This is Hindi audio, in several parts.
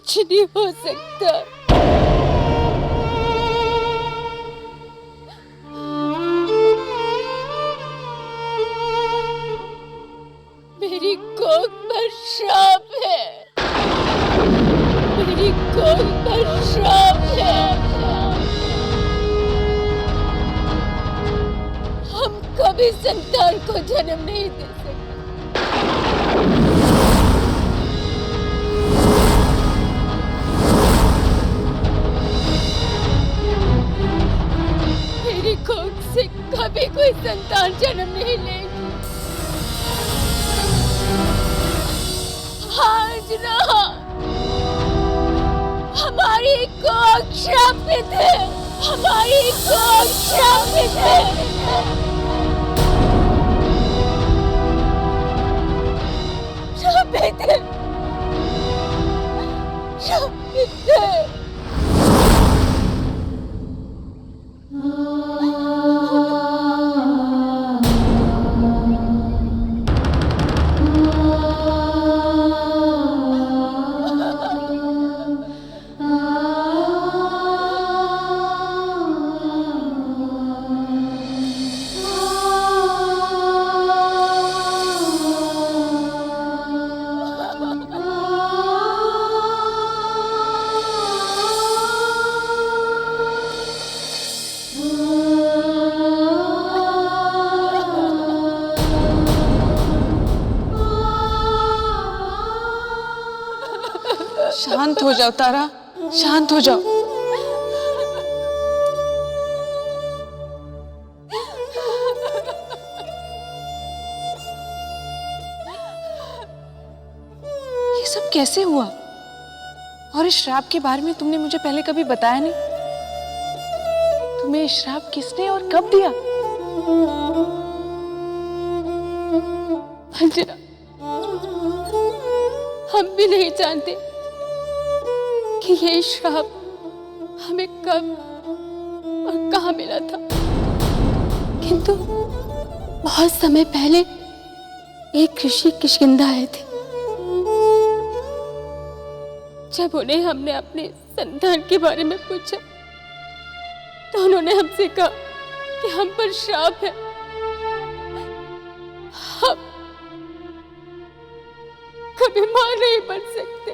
कुछ नहीं हो सकता। मेरी कोख पर श्राप है, मेरी कोख पर श्राप है। हम कभी संतान को जन्म नहीं दे सकते। मेरी कोख से कभी कोई संतान जन्म नहीं लेगी। अंजना, हमारी कोख श्रापित है, हमारी कोख श्रापित है। श्रापित है, श्रापित है। शांत हो जाओ तारा, शांत हो जाओ। ये सब कैसे हुआ? और इस श्राप के बारे में तुमने मुझे पहले कभी बताया नहीं। तुम्हें इस श्राप किसने और कब दिया? अंजना, हम भी नहीं जानते कि ये श्राप हमें कब और कहाँ मिला था, किंतु बहुत समय पहले एक ऋषि किष्किंधा आए थे। जब उन्हें हमने अपने संतान के बारे में पूछा तो उन्होंने हमसे कहा कि हम पर श्राप है, हम कभी मां नहीं बन सकते।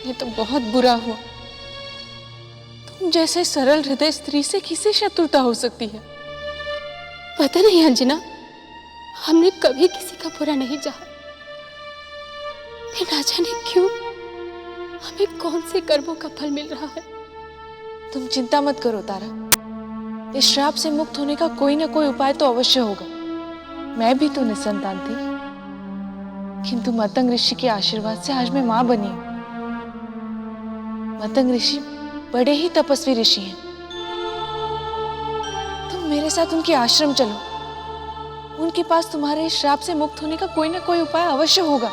ये तो बहुत बुरा हुआ। तुम जैसे सरल हृदय स्त्री से किसे शत्रुता हो सकती है? पता नहीं अंजना, हमने कभी किसी का बुरा नहीं चाहा, फिर ना जाने क्यों हमें कौन से कर्मों का फल मिल रहा है। तुम चिंता मत करो तारा, इस श्राप से मुक्त होने का कोई ना कोई उपाय तो अवश्य होगा। मैं भी तो निसंतान थी, किंतु मतंग ऋषि के आशीर्वाद से आज मैं मां बनी हूं। मतंग ऋषि बड़े ही तपस्वी ऋषि हैं। तुम मेरे साथ उनके आश्रम चलो, उनके पास तुम्हारे इस श्राप से मुक्त होने का कोई ना कोई उपाय अवश्य होगा।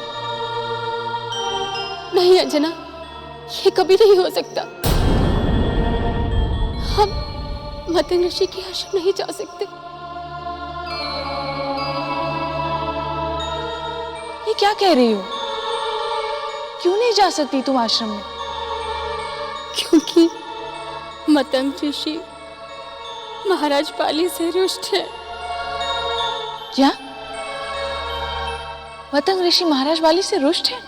नहीं अंजना, ये कभी नहीं हो सकता। हम मतंग ऋषि के आश्रम नहीं जा सकते। ये क्या कह रही हो? क्यों नहीं जा सकती तुम आश्रम में? क्योंकि मतंग ऋषि महाराज पाली से रुष्ट है। क्या? मतंग ऋषि महाराज वाली से रुष्ट है?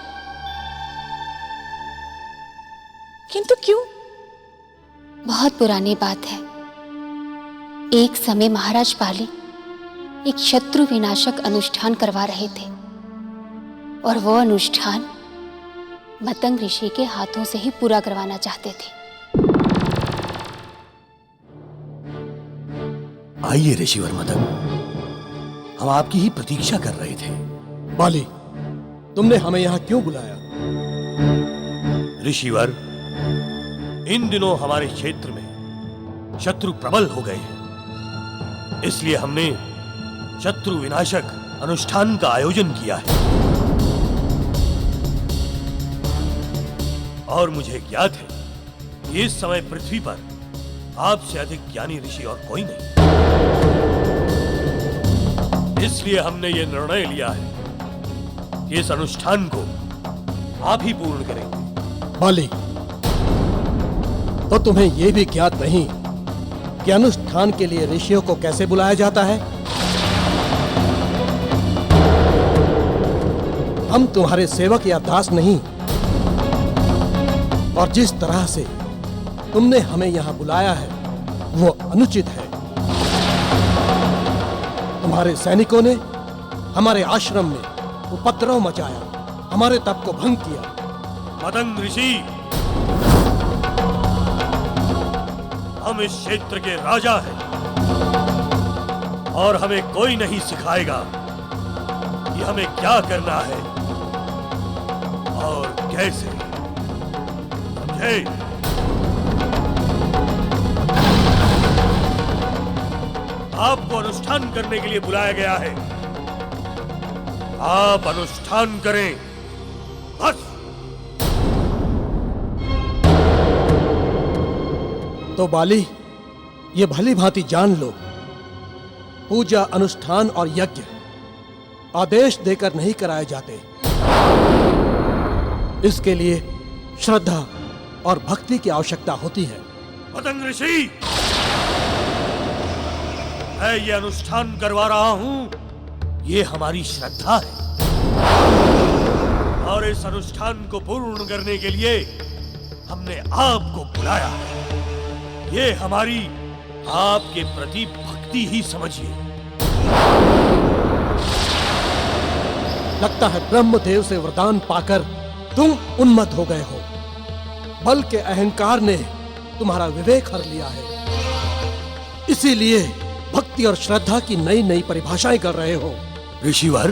किंतु क्यों? बहुत पुरानी बात है। एक समय महाराज पाली एक शत्रु विनाशक अनुष्ठान करवा रहे थे और वो अनुष्ठान मतंग ऋषि के हाथों से ही पूरा करवाना चाहते थे। आइए ऋषिवर मतंग, हम आपकी ही प्रतीक्षा कर रहे थे। बाली, तुमने हमें यहाँ क्यों बुलाया? ऋषिवर, इन दिनों हमारे क्षेत्र में शत्रु प्रबल हो गए हैं, इसलिए हमने शत्रु विनाशक अनुष्ठान का आयोजन किया है। और मुझे ज्ञात है कि इस समय पृथ्वी पर आपसे अधिक ज्ञानी ऋषि और कोई नहीं। इसलिए हमने ये निर्णय लिया है कि इस अनुष्ठान को आप ही पूर्ण करेंगे। बाली, तो तुम्हें यह भी ज्ञात नहीं कि अनुष्ठान के लिए ऋषियों को कैसे बुलाया जाता है? हम तुम्हारे सेवक या दास नहीं, और जिस तरह से तुमने हमें यहां बुलाया है वो अनुचित है। तुम्हारे सैनिकों ने हमारे आश्रम में उपद्रव मचाया, हमारे तप को भंग किया। मतंग ऋषि, हम इस क्षेत्र के राजा हैं और हमें कोई नहीं सिखाएगा कि हमें क्या करना है और कैसे, समझे? आपको अनुष्ठान करने के लिए बुलाया गया है, आप अनुष्ठान करें, बस। तो बाली, ये भली भांति जान लो, पूजा, अनुष्ठान और यज्ञ आदेश देकर नहीं कराए जाते। इसके लिए श्रद्धा और भक्ति की आवश्यकता होती है। मतंग ऋषि, मैं ये अनुष्ठान करवा रहा हूं, ये हमारी श्रद्धा है, और इस अनुष्ठान को पूर्ण करने के लिए हमने आपको बुलाया है। ये हमारी आपके प्रति भक्ति ही समझिए। लगता है ब्रह्मदेव से वरदान पाकर तुम उन्मत्त हो गए हो। बल के अहंकार ने तुम्हारा विवेक हर लिया है, इसीलिए भक्ति और श्रद्धा की नई नई परिभाषाएं कर रहे हो। ऋषिवर,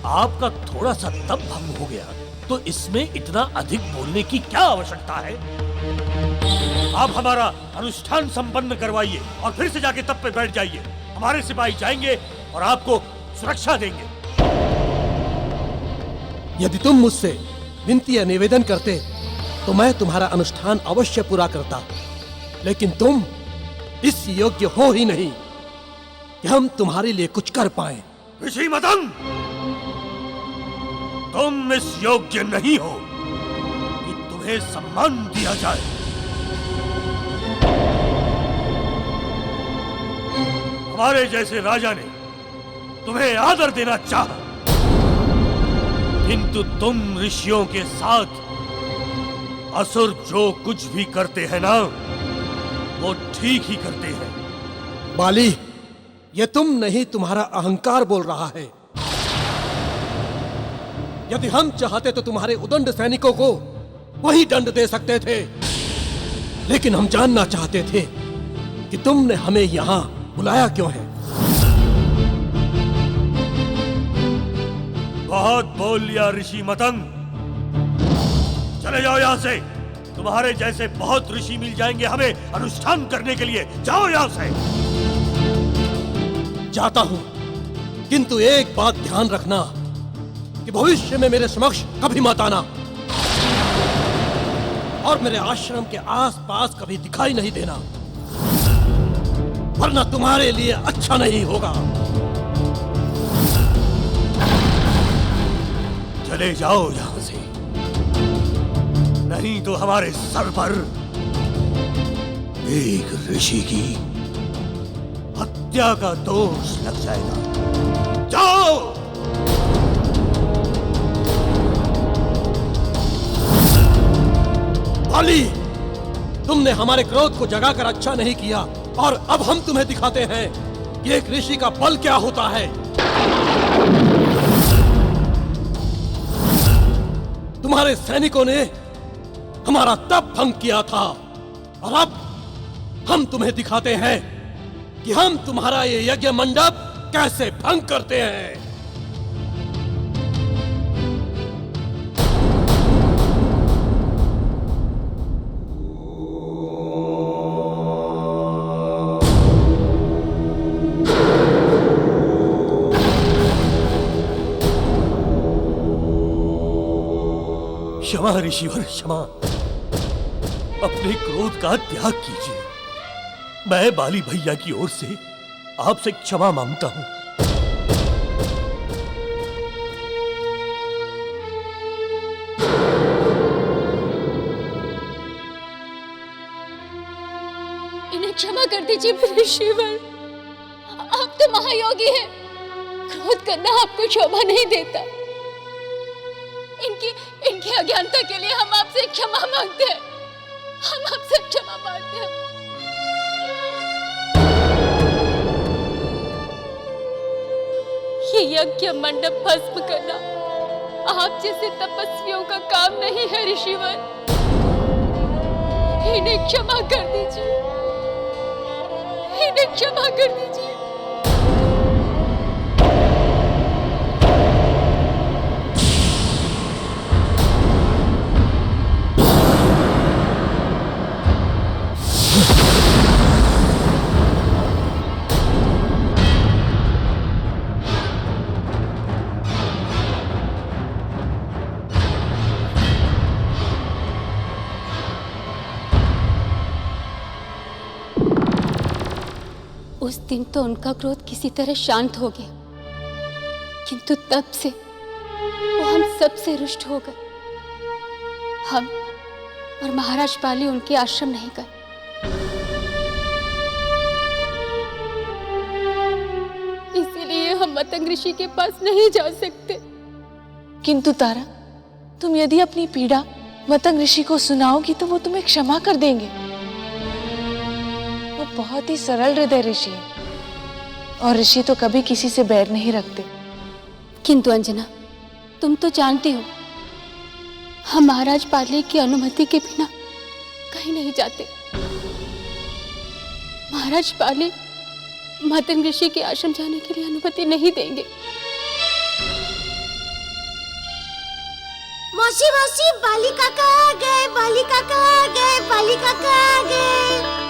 आपका थोड़ा सा तप भंग हो गया तो इसमें इतना अधिक बोलने की क्या आवश्यकता है? आप हमारा अनुष्ठान संपन्न करवाइए और फिर से जाके तप पे बैठ जाइए। हमारे सिपाही जाएंगे और आपको सुरक्षा देंगे। यदि तुम मुझसे विनती या निवेदन करते तो मैं तुम्हारा अनुष्ठान अवश्य पूरा करता, लेकिन तुम इस योग्य हो ही नहीं कि हम तुम्हारे लिए कुछ कर पाएं। ऋषि मतंग, तुम इस योग्य नहीं हो कि तुम्हें सम्मान दिया जाए। हमारे जैसे राजा ने तुम्हें आदर देना चाहा, किंतु तुम ऋषियों के साथ असुर जो कुछ भी करते हैं ना, वो ठीक ही करते हैं। बाली, ये तुम नहीं, तुम्हारा अहंकार बोल रहा है। यदि हम चाहते तो तुम्हारे उदंड सैनिकों को वही दंड दे सकते थे, लेकिन हम जानना चाहते थे कि तुमने हमें यहां बुलाया क्यों है। बहुत बोल लिया ऋषि मतंग, चले जाओ यहां से। तुम्हारे जैसे बहुत ऋषि मिल जाएंगे हमें अनुष्ठान करने के लिए। जाओ यहां से। जाता हूं, किंतु एक बात ध्यान रखना कि भविष्य में मेरे समक्ष कभी मत आना और मेरे आश्रम के आसपास कभी दिखाई नहीं देना, वरना तुम्हारे लिए अच्छा नहीं होगा। चले जाओ यहां से, नहीं तो हमारे सर पर एक ऋषि की हत्या का दोष लग जाएगा। जाओ। बाली, तुमने हमारे क्रोध को जगाकर अच्छा नहीं किया, और अब हम तुम्हें दिखाते हैं कि एक ऋषि का बल क्या होता है। तुम्हारे सैनिकों ने हमारा तप भंग किया था, और अब हम तुम्हें दिखाते हैं कि हम तुम्हारा ये यज्ञ मंडप कैसे भंग करते हैं। क्षमा ऋषिवर, क्षमा। अपने क्रोध का त्याग कीजिए। मैं बाली भैया की ओर से आपसे क्षमा मांगता हूं। कर दीजिए ऋषिवर। आप तो महायोगी हैं, क्रोध करना आपको शोभा नहीं देता। इनकी अज्ञानता के लिए हम आपसे क्षमा मांगते हैं, हम आपसे क्षमा मांगते हैं। ये यज्ञ मंडप भस्म करना आप जैसे तपस्वियों का काम नहीं है ऋषिवर। इन्हें क्षमा कर दीजिए, इन्हें क्षमा कर दीजिए। उस दिन तो उनका क्रोध किसी तरह शांत हो गया, किंतु तब से वो हम सब से रुष्ट हो गए। हम और महाराज पाली उनके आश्रम नहीं गए। इसीलिए हम मतंग ऋषि के पास नहीं जा सकते। किंतु तारा, तुम यदि अपनी पीड़ा मतंग ऋषि को सुनाओगी तो वो तुम्हें क्षमा कर देंगे। वो बहुत ही सरल हृदय ऋषि है, और ऋषि तो कभी किसी से बैर नहीं रखते। किंतु अंजना, तुम तो जानती हो हम महाराज पाले की अनुमति के बिना कहीं नहीं जाते। महाराज पाले मतंग ऋषि के आश्रम जाने के लिए अनुमति नहीं देंगे। मौसी मौसी, बाली काका आ गए, बाली काका आ गए, बाली काका आ गए।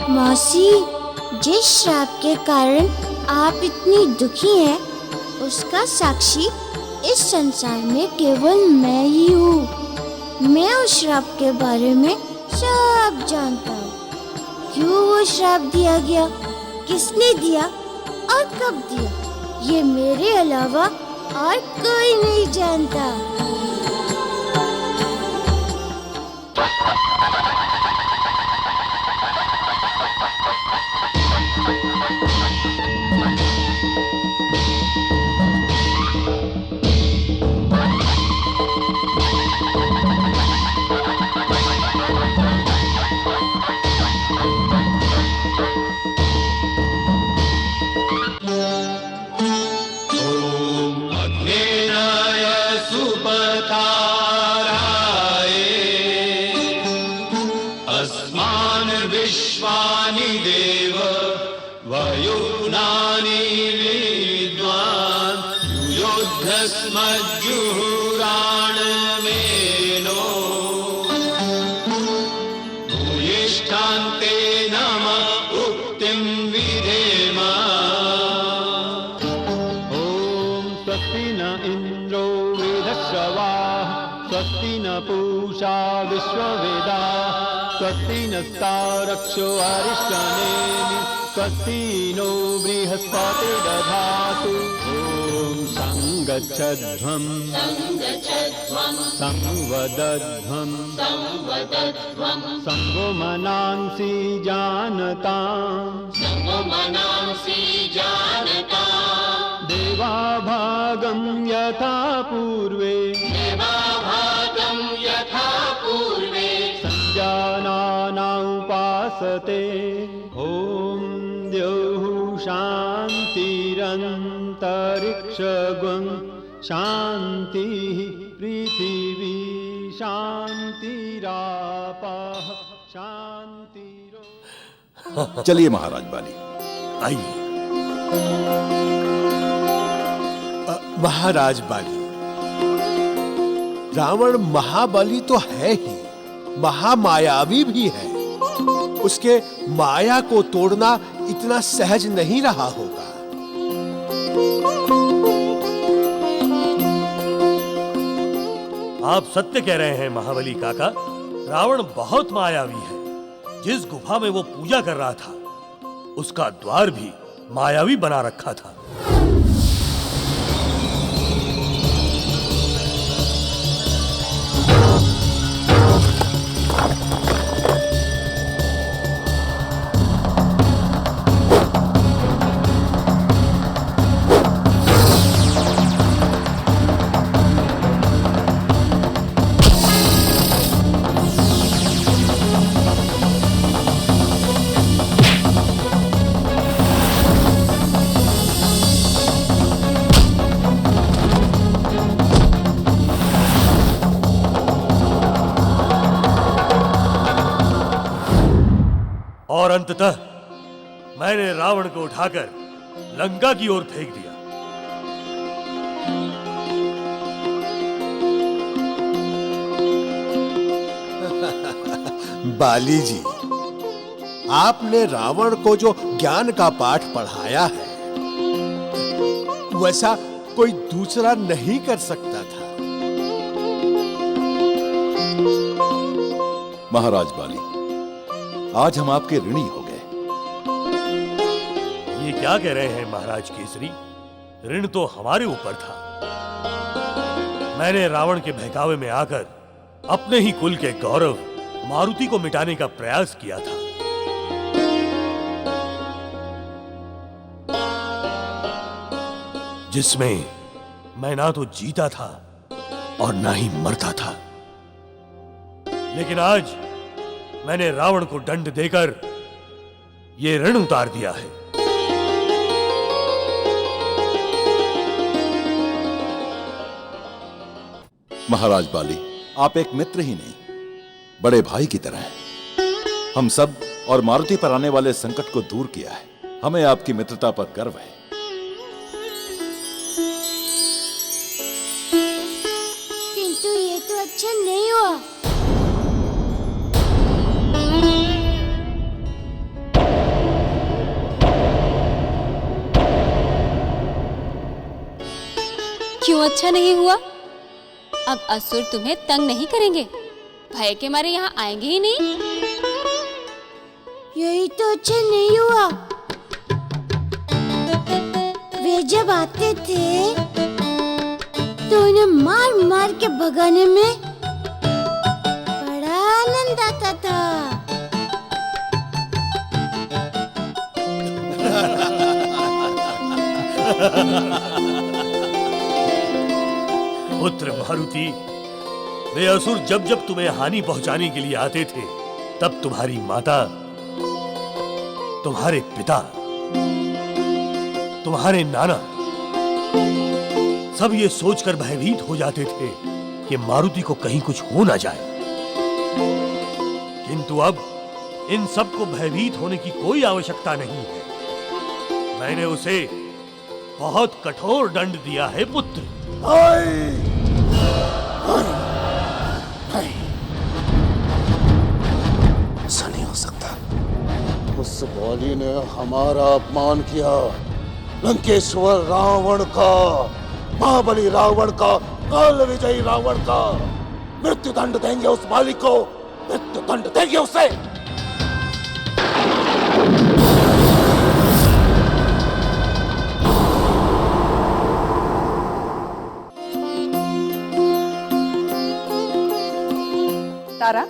मौसी, जिस श्राप के कारण आप इतनी दुखी हैं, उसका साक्षी इस संसार में केवल मैं ही हूँ। मैं उस श्राप के बारे में सब जानता हूँ। क्यों वो श्राप दिया गया, किसने दिया और कब दिया, ये मेरे अलावा और कोई नहीं जानता। विश्वानि देव वयुनानि विद्वान् युद्धस्मज्जुहुराणमेनो भूयिष्ठान्ते नम उक्तिं विधेम। ॐ स्वस्ति न इन्द्रो वृधश्रवाः स्वस्ति न पूषा विश्ववेदाः स्वस्ति नस्तारक्षो अरिष्टनेमि स्वस्ति नो बृहस्पतिर्दधातु। ॐ संगच्छध्वं संवदध्वं संगो मनांसि जानताम् देवाभागं यथा पूर्वे संजानाना उपासते। ॐ द्यौः शान्तिरन्तरिक्षगुं शान्तिः पृथिवी शान्तिरापः शान्तिरो। चलिए महाराज बाली, आइए। महाराज बाली, रावण महाबली तो है ही, महामायावी भी है। उसके माया को तोड़ना इतना सहज नहीं रहा होगा। आप सत्य कह रहे हैं महाबली काका। रावण बहुत मायावी है। जिस गुफा में वो पूजा कर रहा था, उसका द्वार भी मायावी बना रखा था। और अंततः मैंने रावण को उठाकर लंका की ओर फेंक दिया। बाली जी, आपने रावण को जो ज्ञान का पाठ पढ़ाया है, वैसा कोई दूसरा नहीं कर सकता था। महाराज बाली, आज हम आपके ऋणी हो गए। ये क्या कह रहे हैं महाराज केसरी? ऋण तो हमारे ऊपर था। मैंने रावण के बहकावे में आकर अपने ही कुल के गौरव मारुति को मिटाने का प्रयास किया था। जिसमें मैं ना तो जीता था और ना ही मरता था। लेकिन आज मैंने रावण को दंड देकर यह ऋण उतार दिया है। महाराज बाली, आप एक मित्र ही नहीं, बड़े भाई की तरह हैं। हम सब और मारुति पर आने वाले संकट को दूर किया है। हमें आपकी मित्रता पर गर्व है। किंतु ये तो अच्छा नहीं हुआ। क्यों अच्छा नहीं हुआ? अब असुर तुम्हें तंग नहीं करेंगे, भय के मारे यहाँ आएंगे ही नहीं। यही तो अच्छा नहीं हुआ। वे जब आते थे तो उन्हें मार मार के भगाने में बड़ा आनंद आता था। पुत्र मारुति, वे असुर जब जब तुम्हें हानि पहुंचाने के लिए आते थे, तब तुम्हारी माता, तुम्हारे पिता, तुम्हारे नाना सब ये सोचकर भयभीत हो जाते थे कि मारुति को कहीं कुछ हो ना जाए। किंतु अब इन सब को भयभीत होने की कोई आवश्यकता नहीं है। मैंने उसे बहुत कठोर दंड दिया है पुत्र। ऐसा नहीं हो सकता। उस बाली ने हमारा अपमान किया। लंकेश्वर रावण का, महाबली रावण का, काल विजयी रावण का मृत्यु दंड देंगे उस बाली को, मृत्यु दंड देंगे उसे। तारा,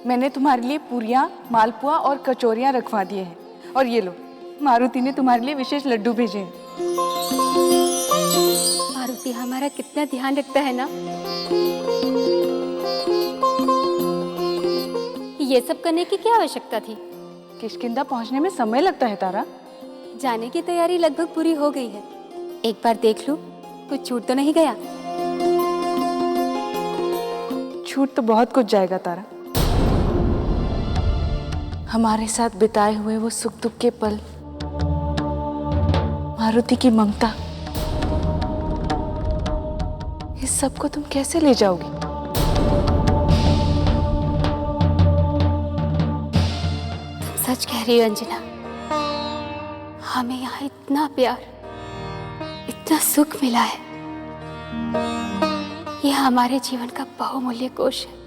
मैंने तुम्हारे लिए पूरियां, मालपुआ और कचौरियां रखवा दिए हैं। और ये लो, मारुति ने तुम्हारे लिए विशेष लड्डू भेजे हैं। मारुति हमारा कितना ध्यान रखता है ना। ये सब करने की क्या आवश्यकता थी? किष्किंधा पहुंचने में समय लगता है तारा। जाने की तैयारी लगभग पूरी हो गई है। एक बार देख लूं, कुछ छूट तो नहीं गया? छूट तो बहुत कुछ जाएगा तारा। हमारे साथ बिताए हुए वो सुख दुख के पल, मारुति की ममता, इस सब को तुम कैसे ले जाओगी? सच कह रही हो अंजना, हमें यहाँ इतना प्यार, इतना सुख मिला है। ये हमारे जीवन का बहुमूल्य कोष है।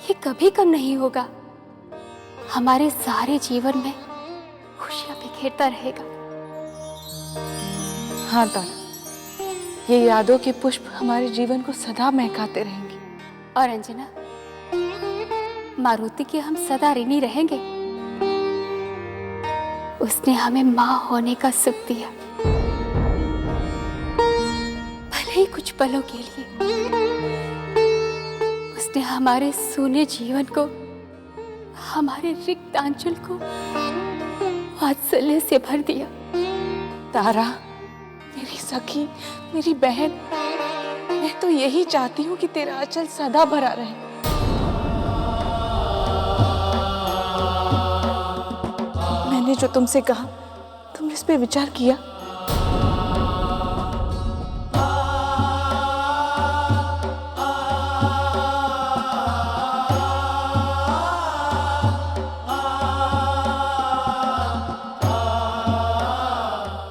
ये कभी कम नहीं होगा। हमारे सारे जीवन में खुशियां बिखेरता रहेगा। हाँ तारा, ये यादों के पुष्प हमारे जीवन को सदा महकाते रहेंगे। और अंजना, मारुति के हम सदा ऋणी रहेंगे। उसने हमें माँ होने का सुख दिया, भले ही कुछ पलों के लिए। उसने हमारे सूने जीवन को, हमारे रिक्त आंचल को वात्सल्य से भर दिया। तारा, मेरी सखी, मेरी बहन, मैं तो यही चाहती हूँ कि तेरा आंचल सदा भरा रहे। ने जो तुमसे कहा, तुमने इस पे विचार किया?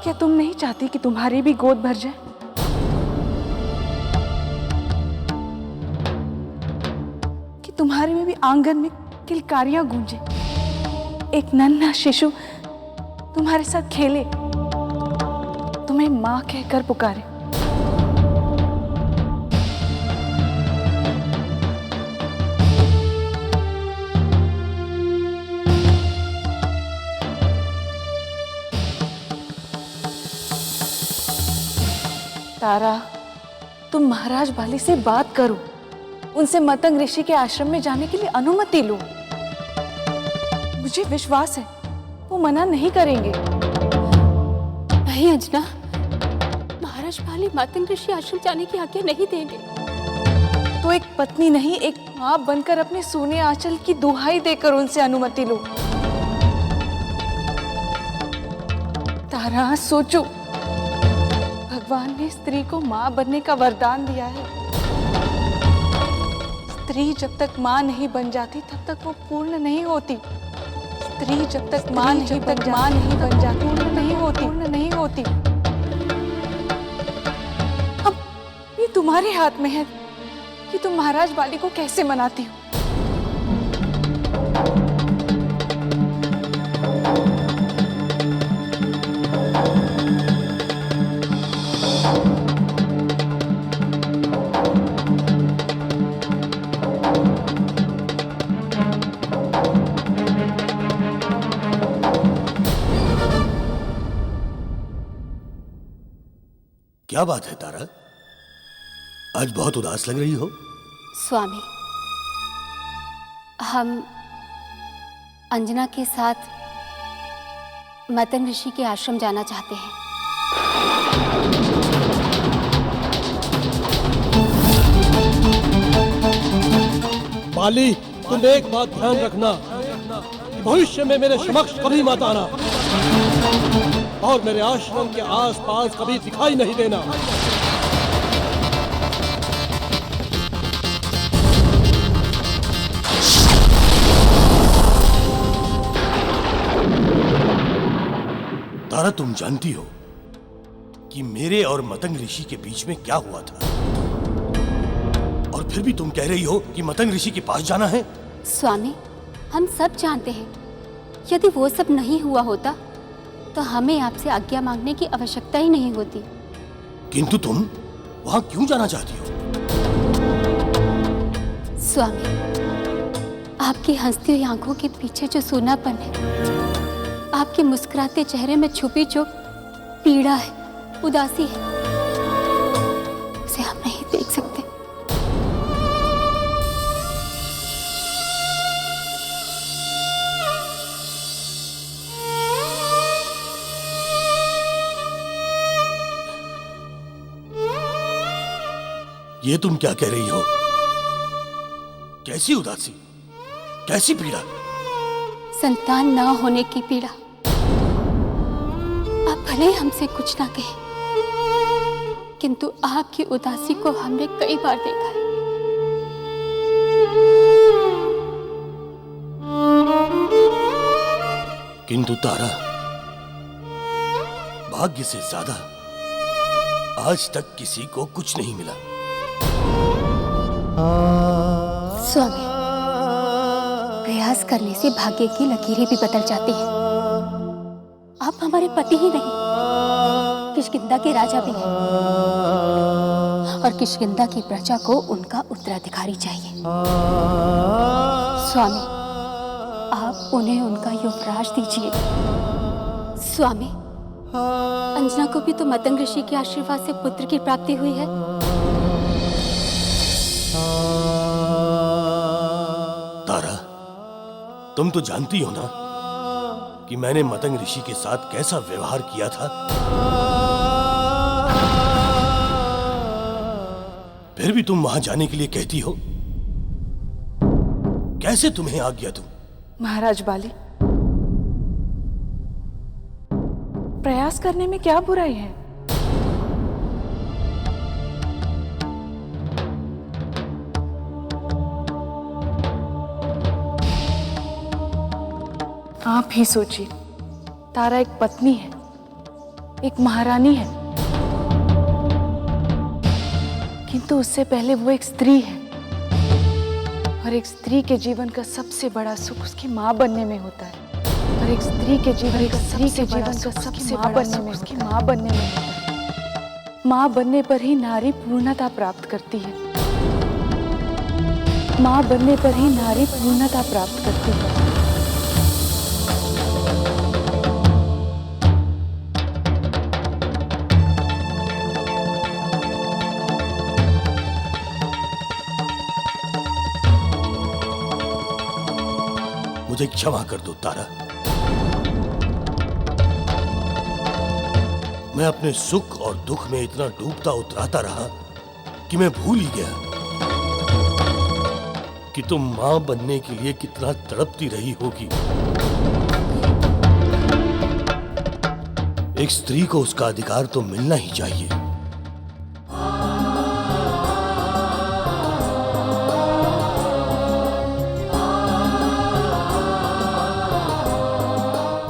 क्या तुम नहीं चाहती कि तुम्हारी भी गोद भर जाए? कि तुम्हारे में भी आंगन में किलकारियां गूंजे, एक नन्हा शिशु तुम्हारे साथ खेले, तुम्हें मां कहकर पुकारे। तारा, तुम महाराज बाली से बात करो, उनसे मतंग ऋषि के आश्रम में जाने के लिए अनुमति लो। मुझे विश्वास है वो मना नहीं करेंगे। नहीं अंजना, महाराज बाली मतंग ऋषि आश्रम जाने की आज्ञा नहीं देंगे। तो एक पत्नी नहीं, एक मां बनकर अपने सोने आंचल की दुहाई देकर उनसे अनुमति लो। तारा, सोचो, भगवान ने स्त्री को मां बनने का वरदान दिया है। स्त्री जब तक मां नहीं बन जाती तब तक वो पूर्ण नहीं होती। स्त्री जब तक मां नहीं बन जाती पूर्ण नहीं होती। अब ये तुम्हारे हाथ में है कि तुम महाराज बाली को कैसे मनाती हो। क्या बात है तारा, आज बहुत उदास लग रही हो? स्वामी, हम अंजना के साथ मतंग ऋषि के आश्रम जाना चाहते हैं। बाली, तुम एक बात ध्यान रखना, भविष्य में मेरे समक्ष कभी मत आना और मेरे आश्रम के आसपास कभी दिखाई नहीं देना। तारा, तुम जानती हो कि मेरे और मतंग ऋषि के बीच में क्या हुआ था, और फिर भी तुम कह रही हो कि मतंग ऋषि के पास जाना है। स्वामी, हम सब जानते हैं, यदि वो सब नहीं हुआ होता तो हमें आपसे आज्ञा मांगने की आवश्यकता ही नहीं होती। किंतु तुम वहां क्यों जाना चाहती हो? स्वामी, आपकी हंसती हुई आंखों के पीछे जो सूनापन है, आपके मुस्कुराते चेहरे में छुपी जो पीड़ा है, उदासी है, उसे हम नहीं देख सकते। ये तुम क्या कह रही हो? कैसी उदासी, कैसी पीड़ा? संतान न होने की पीड़ा। आप भले हमसे कुछ ना कहें, किंतु आपकी उदासी को हमने कई बार देखा है। किंतु तारा, भाग्य से ज्यादा आज तक किसी को कुछ नहीं मिला। स्वामी, प्रयास करने से भाग्य की लकीरें भी बदल जाती हैं। आप हमारे पति ही नहीं, किष्किंधा के राजा भी हैं, और किष्किंधा की प्रजा को उनका उत्तराधिकारी चाहिए। स्वामी, आप उन्हें उनका युवराज दीजिए। स्वामी, अंजना को भी तो मतंग ऋषि के आशीर्वाद से पुत्र की प्राप्ति हुई है। तारा, तुम तो जानती हो ना कि मैंने मतंग ऋषि के साथ कैसा व्यवहार किया था। फिर भी तुम वहां जाने के लिए कहती हो, कैसे तुम्हें आज्ञा दूं? महाराज बाली, प्रयास करने में क्या बुराई है? आप ही सोचिए, तारा एक पत्नी है, एक महारानी है, किंतु उससे पहले वो एक स्त्री है। और एक स्त्री के जीवन का सबसे बड़ा सुख उसकी माँ बनने में होता है। और एक स्त्री के जीवन का सबसे बड़ा उसकी माँ बनने में होता है। माँ बनने पर ही नारी पूर्णता प्राप्त करती है। माँ बनने पर ही नारी पूर्णता प्राप्त करती है। मुझे क्षमा कर दो तारा। मैं अपने सुख और दुख में इतना डूबता उतराता रहा कि मैं भूल ही गया कि तुम मां बनने के लिए कितना तड़पती रही होगी। एक स्त्री को उसका अधिकार तो मिलना ही चाहिए।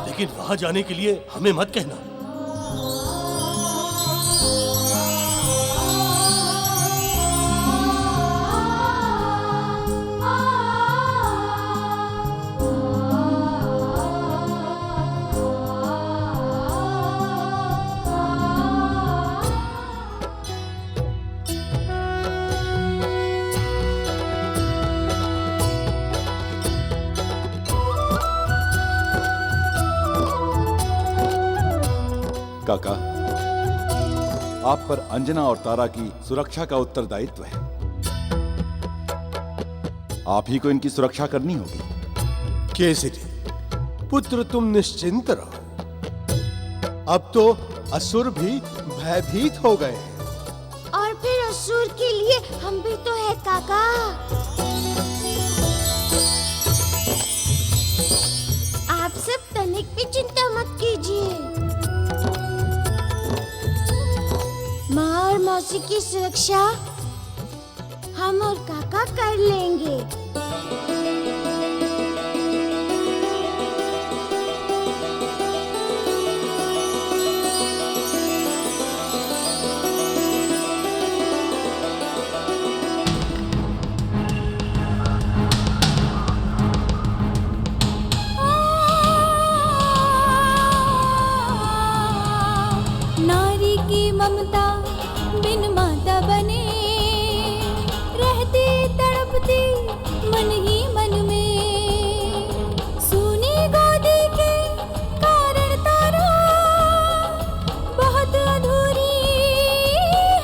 लेकिन वहां जाने के लिए हमें मत कहना। काका, आप पर अंजना और तारा की सुरक्षा का उत्तरदायित्व है। आप ही को इनकी सुरक्षा करनी होगी। केसरी पुत्र, तुम निश्चिंत रहो। अब तो असुर भी भयभीत हो गए हैं। और फिर असुर के लिए हम भी तो है काका। आप सब तनिक भी चिंता मत कीजिए। माँ और मौसी की सुरक्षा हम और काका कर लेंगे। नारी की ममता बिन माता बने, रहती तड़पती मन ही मन में। सुनी गोदी के कारण तारा बहुत अधूरी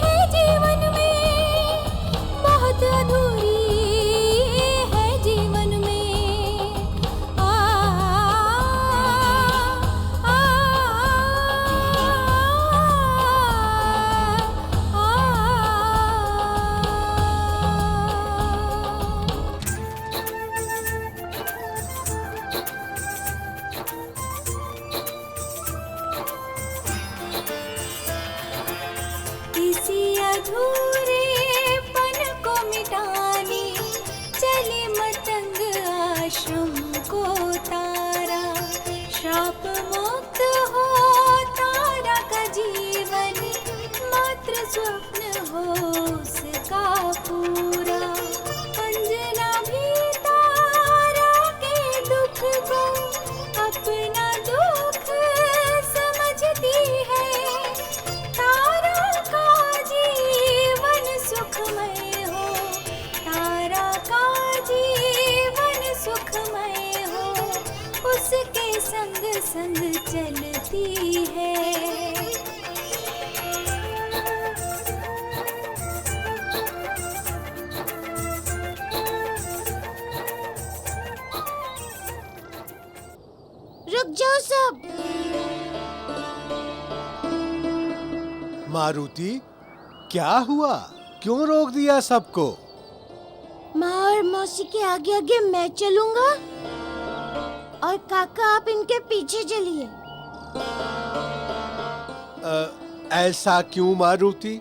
है जीवन में, बहुत अधूरी है जीवन में। आ, आ, किसी अधूरे पन को मिटाने चले मतंग आश्रम को तारा। श्राप मुक्त हो तारा का जीवन, मात्र स्वप्न हो उसका पूरा। अंजना भी तारा के दुख को अपना दुख समझती है। तारा का जीवन सुखमय हो, तारा का जीवन सुखमय हो, उसके संग संग चलती है। रुक जाओ सब। मारुति, क्या हुआ? क्यों रोक दिया सबको? माँ और मौसी के आगे आगे मैं चलूंगा और काका आप इनके पीछे चलिए। ऐसा क्यों मारुति?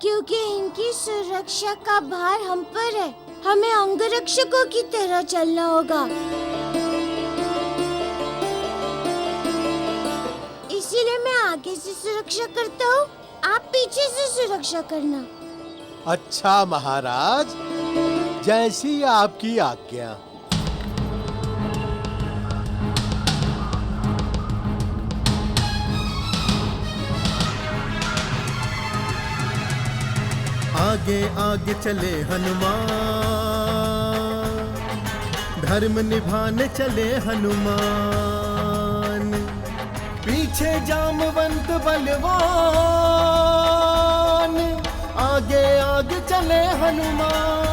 क्योंकि इनकी सुरक्षा का भार हम पर है। हमें अंगरक्षकों की तरह चलना होगा। इसीलिए मैं आगे से सुरक्षा करता हूँ, आप पीछे से सुरक्षा करना। अच्छा महाराज, जैसी आपकी आज्ञा। आगे आगे चले हनुमान, धर्म निभाने चले हनुमान, पीछे जामवंत बलवान, आगे आगे चले हनुमान।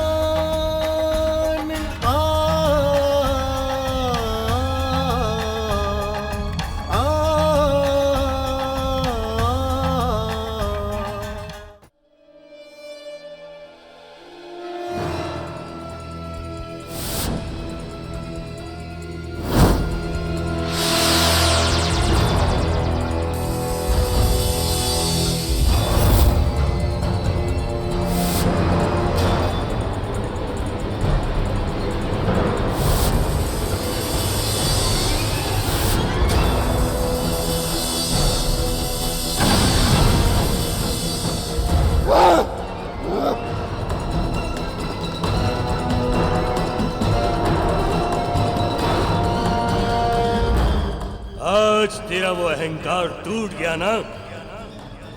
आज तेरा वो अहंकार टूट गया ना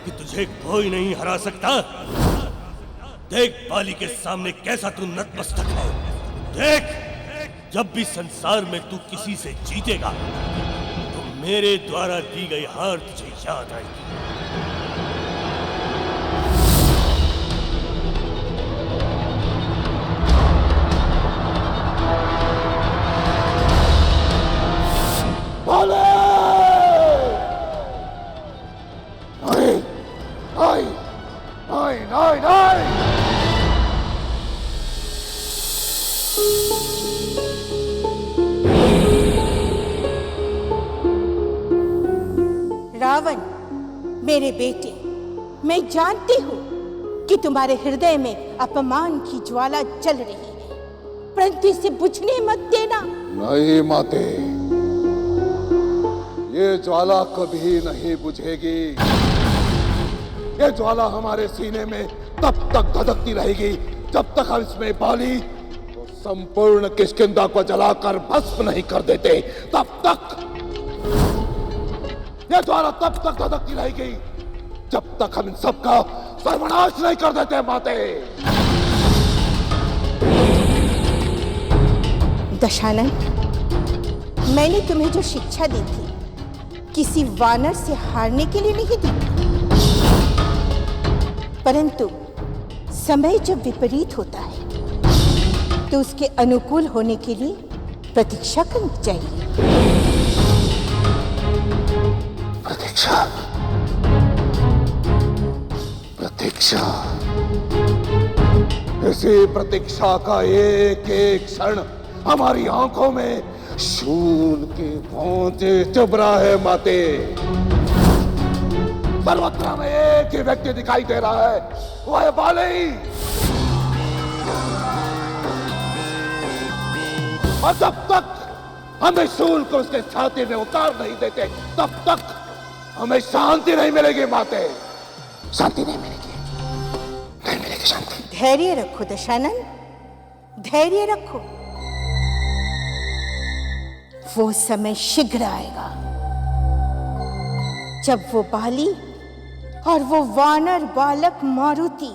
कि तुझे कोई नहीं हरा सकता। देख बाली के सामने कैसा तू नतमस्तक है। देख, जब भी संसार में तू किसी से जीतेगा तो मेरे द्वारा दी गई हार तुझे याद आएगी। रावण, मेरे बेटे, मैं जानती हूँ कि तुम्हारे हृदय में अपमान की ज्वाला जल रही है, परंतु इसे बुझने मत देना। नहीं माते, ये ज्वाला कभी नहीं बुझेगी। ये ज्वाला हमारे सीने में तब तक धधकती रहेगी जब तक हम इसमें बाली तो संपूर्ण किष्किंधा को जलाकर भस्म नहीं कर देते। तब तक ये ज्वाला तब तक धधकती रहेगी जब तक हम इन सबका सर्वनाश नहीं कर देते। माते, दशानन, मैंने तुम्हें जो शिक्षा दी थी किसी वानर से हारने के लिए नहीं दी, परंतु समय जब विपरीत होता है तो उसके अनुकूल होने के लिए प्रतीक्षा करनी चाहिए। प्रतीक्षा, प्रतीक्षा, इसी प्रतीक्षा का एक एक क्षण हमारी आंखों में शूल के भौंते चुभ रहा है। माते, सर्वत्र में एक ही व्यक्ति दिखाई दे रहा है, वो है बाली। और जब तक हमें शूल को उसके छाती में उतार नहीं देते तब तक हमें शांति नहीं मिलेगी। माते, शांति नहीं मिलेगी, नहीं मिलेगी शांति। धैर्य रखो दशानन, धैर्य रखो। वो समय शीघ्र आएगा जब वो बाली और वो वानर बालक मारुति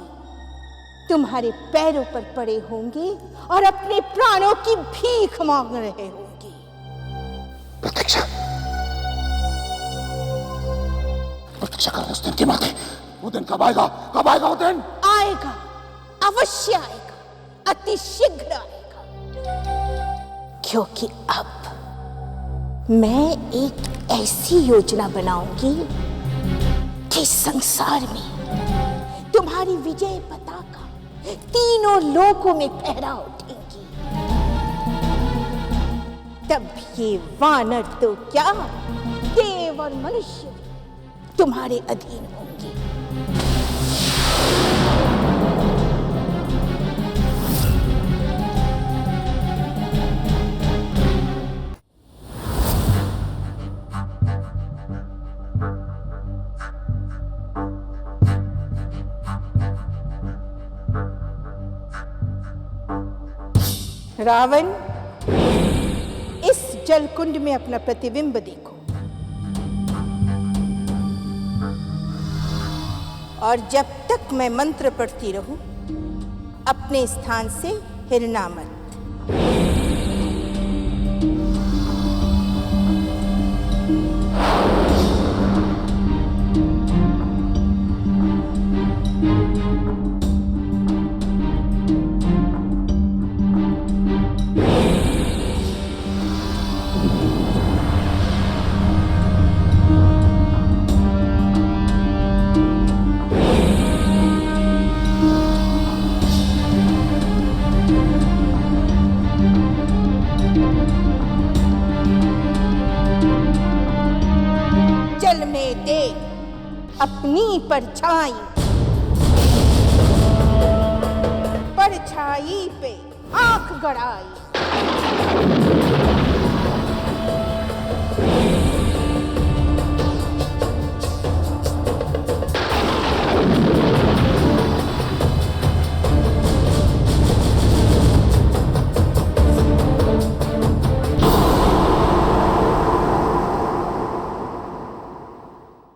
तुम्हारे पैरों पर पड़े होंगे और अपने प्राणों की भीख मांग रहे होंगे। प्रतीक्षा, प्रतीक्षा कर उस दिन की। माते, वो दिन कब आएगा? कब आएगा वो दिन? आएगा, अवश्य आएगा, अति शीघ्र आएगा। क्योंकि अब मैं एक ऐसी योजना बनाऊंगी कि संसार में तुम्हारी विजय पताका तीनों लोकों में फहरा उठेगी। तब ये वानर तो क्या, देव और मनुष्य तुम्हारे अधीन होंगी। रावण, इस जलकुंड में अपना प्रतिबिंब देखो और जब तक मैं मंत्र पढ़ती रहूं अपने स्थान से हिलना मत। जल में देख अपनी परछाई, परछाई पे आंख गड़ाई।